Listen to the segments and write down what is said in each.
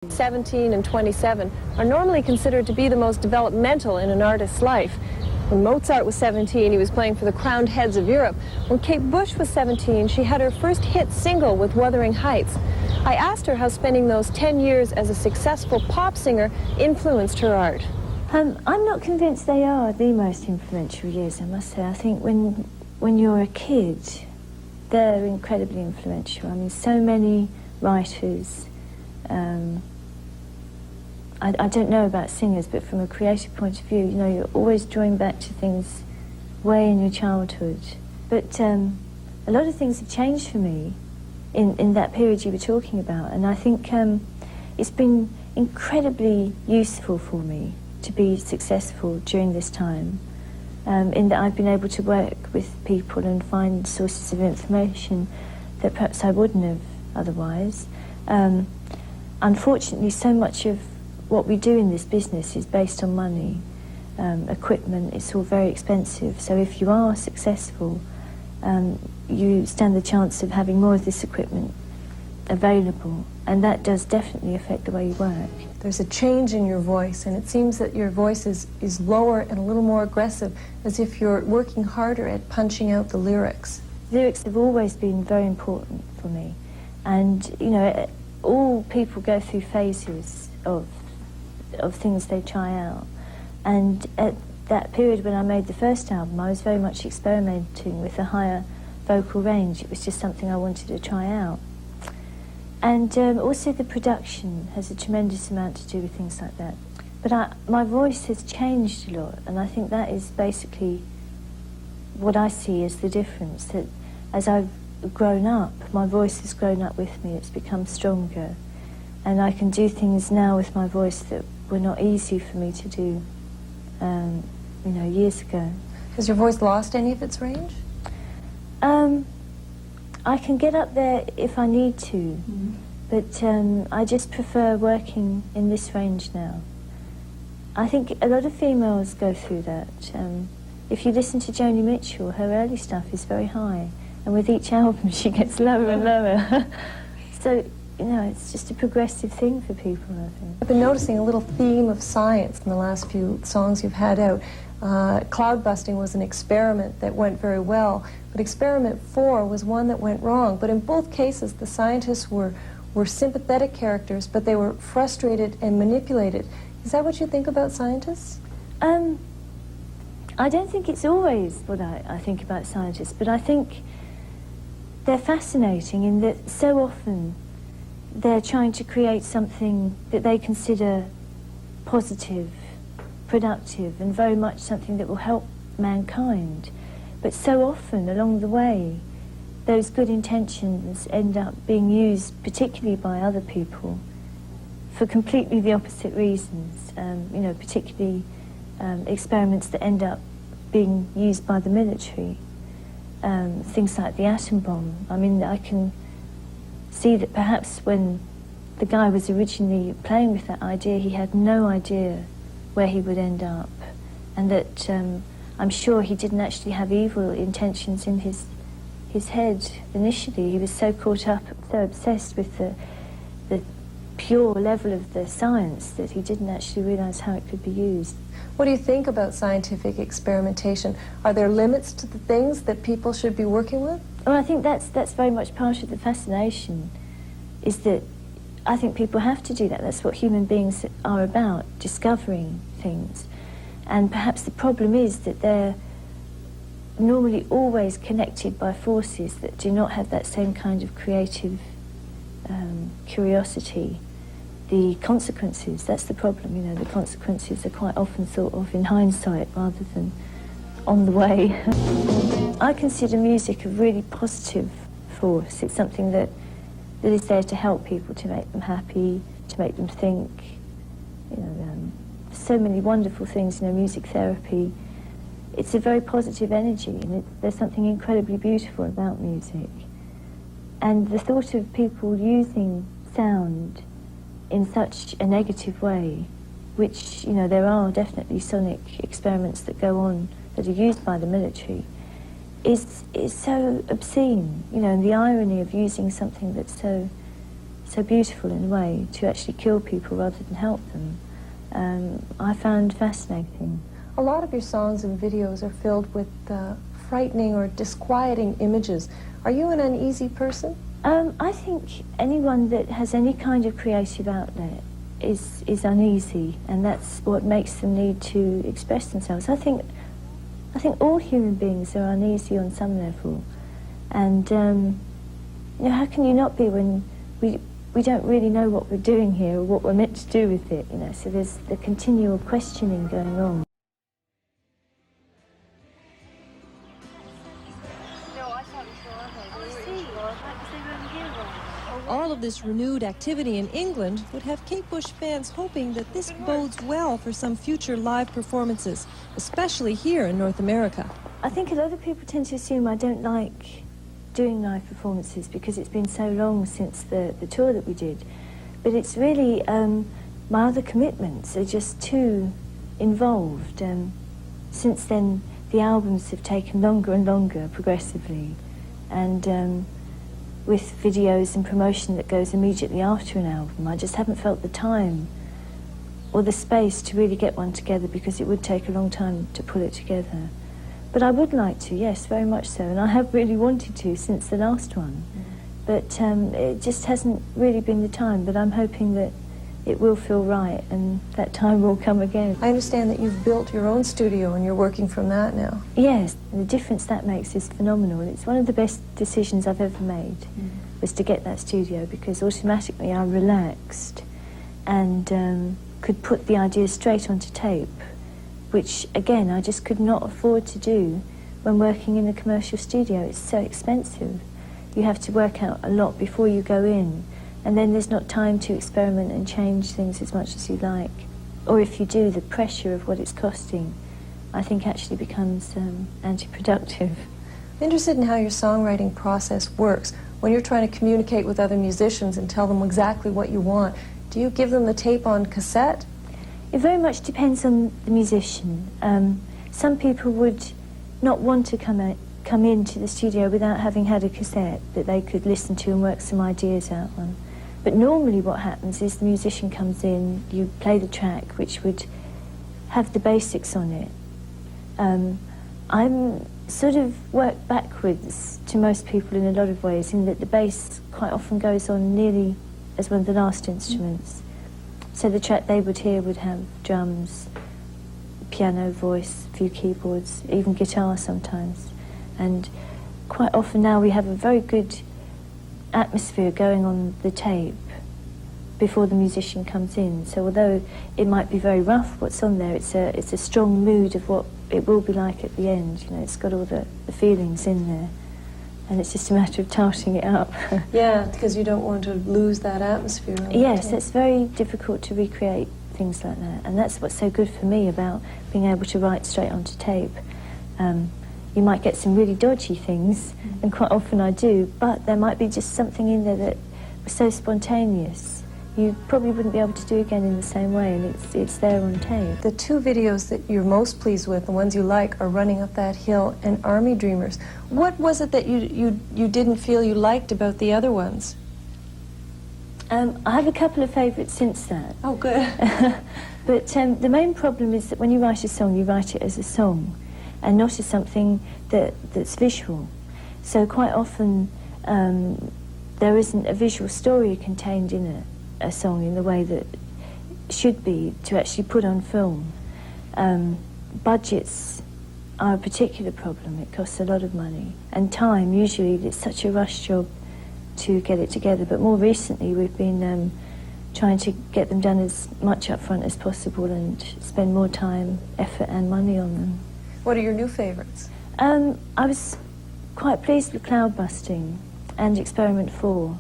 17 and 27 are normally considered to be the most developmental in an artist's life. When Mozart was 17, he was playing for the crowned heads of Europe. When Kate Bush was 17, she had her first hit single with Wuthering Heights. I asked her how spending those 10 years as a successful pop singer influenced her art. I'm not convinced they are the most influential years, I must say. I think when you're a kid, they're incredibly influential. I mean, so many writers, I don't know about singers, but from a creative point of view, you know, you're always drawing back to things way in your childhood. But a lot of things have changed for me in that period you were talking about, and I think it's been incredibly useful for me to be successful during this time, in that I've been able to work with people and find sources of information that perhaps I wouldn't have otherwise. Unfortunately, so much of what we do in this business is based on money, equipment. It's all very expensive. So if you are successful, you stand the chance of having more of this equipment available, and that does definitely affect the way you work. There's a change in your voice, and it seems that your voice is lower and a little more aggressive, as if you're working harder at punching out the lyrics. Lyrics have always been very important for me, and you know, all people go through phases of things they try out, and at that period when I made the first album, I was very much experimenting with a higher vocal range. It was just something I wanted to try out. And also the production has a tremendous amount to do with things like that. But my voice has changed a lot, and I think that is basically what I see as the difference, that as I've grown up, my voice has grown up with me, it's become stronger, and I can do things now with my voice that were not easy for me to do, you know, years ago. Has your voice lost any of its range? I can get up there if I need to, but I just prefer working in this range now. I think a lot of females go through that. If you listen to Joni Mitchell, her early stuff is very high, and with each album she gets lower and lower. So, you know, it's just a progressive thing for people, I think. I've been noticing a little theme of science in the last few songs you've had out. Cloud Busting was an experiment that went very well, but Experiment 4 was one that went wrong. But in both cases, the scientists were sympathetic characters, but they were frustrated and manipulated. Is that what you think about scientists? I don't think it's always what I think about scientists, but I think they're fascinating in that so often they're trying to create something that they consider positive, productive, and very much something that will help mankind. But so often along the way, those good intentions end up being used, particularly by other people, for completely the opposite reasons. You know, particularly experiments that end up being used by the military. Things like the atom bomb. I mean, I can see that perhaps when the guy was originally playing with that idea, he had no idea where he would end up, and that I'm sure he didn't actually have evil intentions in his head initially. He was so caught up, so obsessed with the pure level of the science that he didn't actually realize how it could be used. What do you think about scientific experimentation? Are there limits to the things that people should be working with? Well, I think that's very much part of the fascination, is that I think people have to do that. That's what human beings are about, discovering things. And perhaps the problem is that they're normally always connected by forces that do not have that same kind of creative curiosity. The consequences, that's the problem, you know, the consequences are quite often thought of in hindsight rather than on the way. I consider music a really positive force. It's something that is there to help people, to make them happy, to make them think. You know, so many wonderful things, you know, music therapy. It's a very positive energy, and there's something incredibly beautiful about music. And the thought of people using sound in such a negative way, which, you know, there are definitely sonic experiments that go on that are used by the military, is so obscene, you know, and the irony of using something that's so so beautiful in a way, to actually kill people rather than help them, I found fascinating. A lot of your songs and videos are filled with frightening or disquieting images. Are you an uneasy person? I think anyone that has any kind of creative outlet is uneasy, and that's what makes them need to express themselves. I think all human beings are uneasy on some level, and you know, how can you not be when we don't really know what we're doing here or what we're meant to do with it, you know, so there's the continual questioning going on. All of this renewed activity in England would have Kate Bush fans hoping that this bodes well for some future live performances, especially here in North America. I think a lot of people tend to assume I don't like doing live performances because it's been so long since the tour that we did. But it's really, my other commitments are just too involved. Since then, the albums have taken longer and longer progressively. And with videos and promotion that goes immediately after an album, I just haven't felt the time or the space to really get one together because it would take a long time to pull it together. But I would like to, yes, very much so, and I have really wanted to since the last one. But it just hasn't really been the time, but I'm hoping that it will feel right and that time will come again. I understand that you've built your own studio and you're working from that now. Yes, the difference that makes is phenomenal. It's one of the best decisions I've ever made, was to get that studio, because automatically I relaxed and could put the ideas straight onto tape, which, again, I just could not afford to do when working in a commercial studio. It's so expensive. You have to work out a lot before you go in, and then there's not time to experiment and change things as much as you like. Or if you do, the pressure of what it's costing, I think, actually becomes anti-productive. I'm interested in how your songwriting process works. When you're trying to communicate with other musicians and tell them exactly what you want, do you give them the tape on cassette? It very much depends on the musician. Some people would not want to come into the studio without having had a cassette that they could listen to and work some ideas out on. But normally what happens is the musician comes in, you play the track, which would have the basics on it. I'm sort of work backwards to most people in a lot of ways, in that the bass quite often goes on nearly as one of the last instruments. So the track they would hear would have drums, piano, voice, a few keyboards, even guitar sometimes. And quite often now we have a very good atmosphere going on the tape before the musician comes in. So although it might be very rough what's on there, it's a strong mood of what it will be like at the end. You know, it's got all the feelings in there. And it's just a matter of tarting it up. Yeah, because you don't want to lose that atmosphere. Yes, it's very difficult to recreate things like that. And that's what's so good for me about being able to write straight onto tape. You might get some really dodgy things, and quite often I do, but there might be just something in there that was so spontaneous you probably wouldn't be able to do again in the same way, and it's there on tape. The two videos that you're most pleased with, the ones you like, are Running Up That Hill and Army Dreamers. What was it that you didn't feel you liked about the other ones? I have a couple of favourites since that. Oh, good. But the main problem is that when you write a song, you write it as a song and not as something that's visual. So quite often there isn't a visual story contained in a song in the way that should be to actually put on film. Budgets are a particular problem. It costs a lot of money. And time, usually it's such a rush job to get it together. But more recently we've been trying to get them done as much up front as possible and spend more time, effort and money on them. What are your new favourites? I was quite pleased with Cloudbusting and Experiment 4,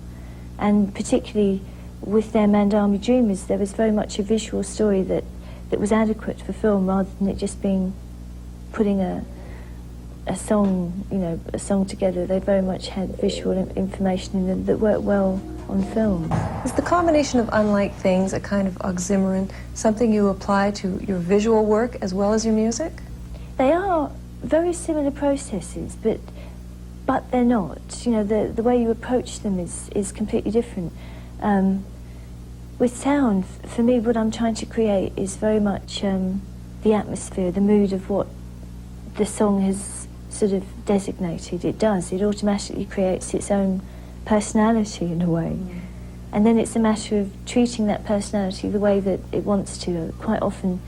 and particularly with them and Army Dreamers, there was very much a visual story that was adequate for film, rather than it just being putting a song, you know, a song together. They very much had visual information in them that worked well on film. Is the combination of unlike things a kind of oxymoron, something you apply to your visual work as well as your music? They are very similar processes, but they're not. You know, the way you approach them is completely different. With sound, for me, what I'm trying to create is very much the atmosphere, the mood of what the song has sort of designated. It does. It automatically creates its own personality in a way. And then it's a matter of treating that personality the way that it wants to. Quite often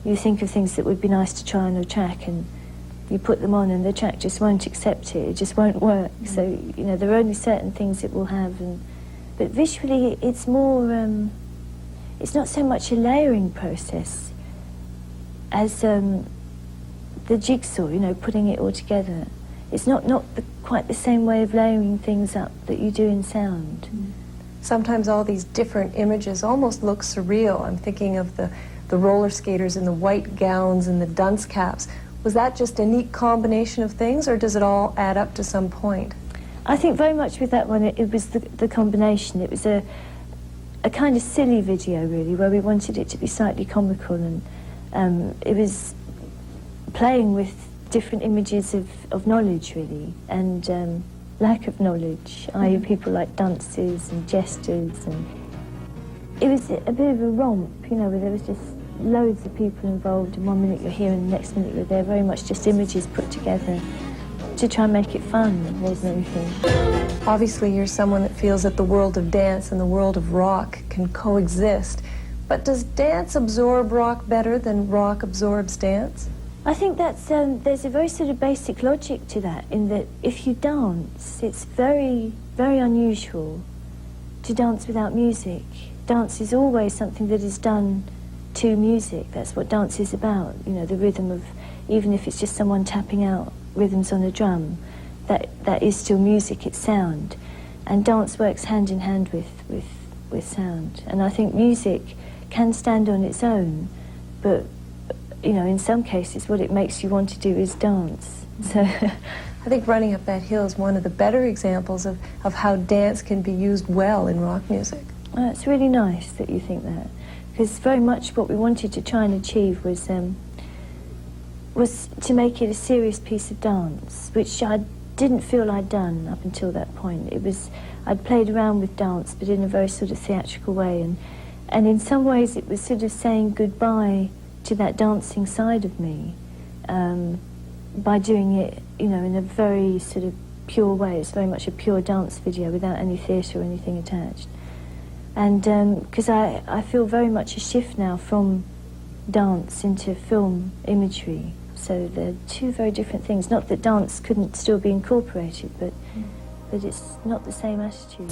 you think of things that would be nice to try on a track, and you put them on and the track just won't accept it. It just won't work. So, you know, there are only certain things it will have. But visually it's more, it's not so much a layering process as the jigsaw, you know, putting it all together. It's not quite the same way of layering things up that you do in sound. Sometimes all these different images almost look surreal. I'm thinking of the roller skaters in the white gowns and the dunce caps. Was that just a neat combination of things, or does it all add up to some point? I think very much with that one, it was the combination. It was a kind of silly video, really, where we wanted it to be slightly comical, and it was playing with different images of knowledge, really, and lack of knowledge, i.e. people like dunces and jesters, and it was a bit of a romp, you know, where there was just loads of people involved, and 1 minute you're here and the next minute you're there, very much just images put together to try and make it fun more than anything. Obviously you're someone that feels that the world of dance and the world of rock can coexist, but does dance absorb rock better than rock absorbs dance? I think that's, there's a very sort of basic logic to that, in that if you dance, it's very, very unusual to dance without music. Dance is always something that is done to music. That's what dance is about, you know, the rhythm of, even if it's just someone tapping out rhythms on a drum, that is still music, it's sound. And dance works hand in hand with sound. And I think music can stand on its own, but, you know, in some cases what it makes you want to do is dance. So I think Running Up That Hill is one of the better examples of how dance can be used well in rock music. Well, it's really nice that you think that, because very much what we wanted to try and achieve was to make it a serious piece of dance, which I didn't feel I'd done up until that point. I'd played around with dance, but in a very sort of theatrical way, and in some ways it was sort of saying goodbye to that dancing side of me by doing it, you know, in a very sort of pure way. It's very much a pure dance video without any theatre or anything attached. And because I feel very much a shift now from dance into film imagery. So they're two very different things. Not that dance couldn't still be incorporated, but it's not the same attitude.